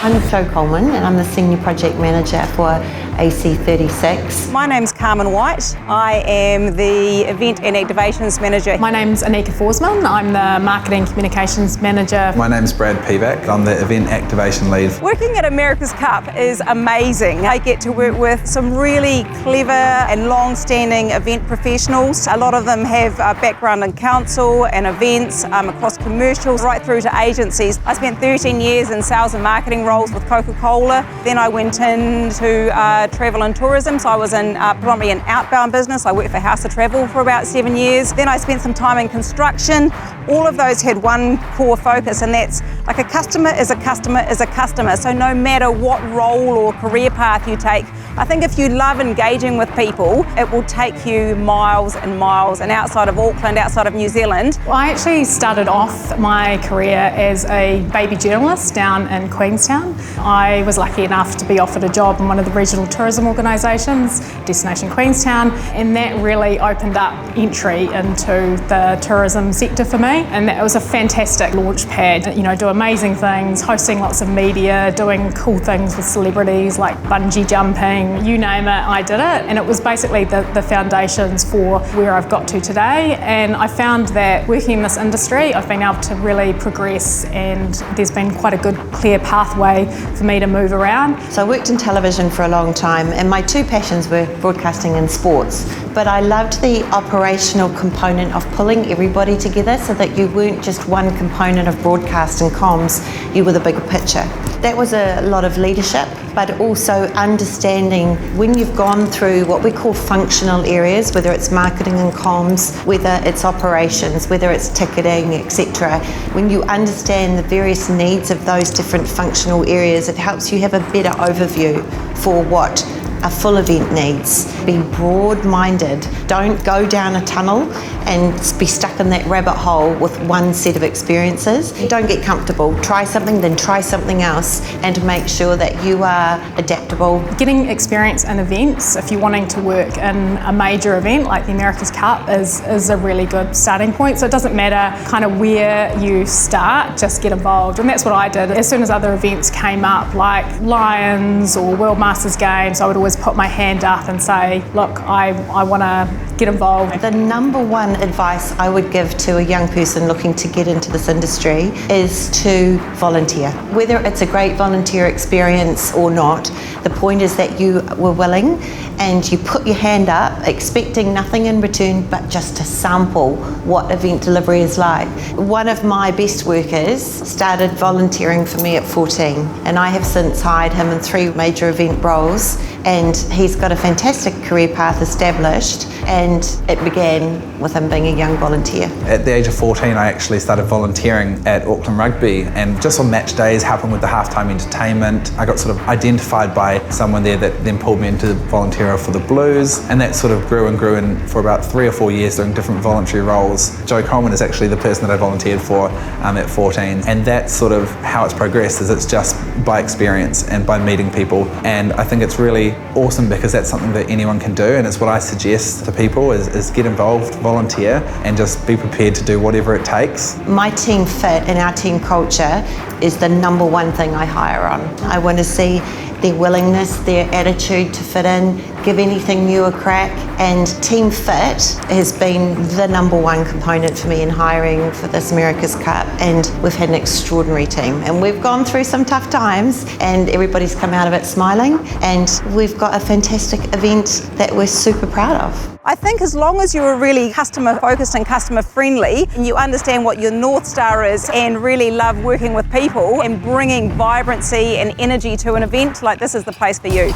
I'm Jo Coleman and I'm the Senior Project Manager for AC36. My name's Carmen White. I am the Event and Activations Manager. My name's Anika Forsman. I'm the Marketing Communications Manager. My name's Brad Pivac. I'm the Event Activation Lead. Working at America's Cup is amazing. I get to work with some really clever and long-standing event professionals. A lot of them have a background in council and events across commercials right through to agencies. I spent 13 years in sales and marketing roles with Coca-Cola. Then I went into travel and tourism, so I was in predominantly an outbound business. I worked for House of Travel for about 7 years. Then I spent some time in construction. All of those had one core focus, and that's like a customer is a customer is a customer. So no matter what role or career path you take, I think if you love engaging with people, it will take you miles and miles. And outside of Auckland, outside of New Zealand. Well, I actually started off my career as a baby journalist down in Queenstown. I was lucky enough to be offered a job in one of the regional tourism organisations, Destination Queenstown, and that really opened up entry into the tourism sector for me. And that was a fantastic launch pad. You know, do amazing things, hosting lots of media, doing cool things with celebrities like bungee jumping, you name it, I did it. And it was basically the foundations for where I've got to today. And I found that working in this industry, I've been able to really progress, and there's been quite a good, clear pathway for me to move around. So I worked in television for a long time, and my two passions were broadcasting and sports. But I loved the operational component of pulling everybody together so that you weren't just one component of broadcast and comms, you were the bigger picture. That was a lot of leadership, but also understanding when you've gone through what we call functional areas, whether it's marketing and comms, whether it's operations, whether it's ticketing, etc. When you understand the various needs of those different functional areas, it helps you have a better overview for what a full event needs. Be broad-minded. Don't go down a tunnel and be stuck in that rabbit hole with one set of experiences. Don't get comfortable. Try something, then try something else, and make sure that you are adaptable. Getting experience in events, if you're wanting to work in a major event like the America's Cup, is a really good starting point. So it doesn't matter kind of where you start, just get involved. And that's what I did. As soon as other events came up, like Lions or World Masters Games, I would always put my hand up and say, look, I want to get involved. The number one advice I would give to a young person looking to get into this industry is to volunteer. Whether it's a great volunteer experience or not, the point is that you were willing and you put your hand up expecting nothing in return but just to sample what event delivery is like. One of my best workers started volunteering for me at 14, and I have since hired him in 3 major event roles, and he's got a fantastic career path established, and it began with him being a young volunteer. At the age of 14, I actually started volunteering at Auckland Rugby, and just on match days, helping with the halftime entertainment. I got sort of identified by someone there that then pulled me into volunteer for the Blues, and that sort of grew and grew, and for about 3 or 4 years doing different voluntary roles. Jo Coleman is actually the person that I volunteered for at 14, and that's sort of how it's progressed, is it's just by experience and by meeting people. And I think it's really awesome because that's something that anyone can do, and it's what I suggest to people is get involved, volunteer, and just be prepared to do whatever it takes. My team fit and our team culture is the number one thing I hire on. I want to see their willingness, their attitude to fit in, give anything new a crack, and team fit has been the number one component for me in hiring for this America's Cup, and we've had an extraordinary team, and we've gone through some tough times and everybody's come out of it smiling, and we've got a fantastic event that we're super proud of. I think as long as you're really customer focused and customer friendly, and you understand what your North Star is and really love working with people and bringing vibrancy and energy to an event, like this is the place for you.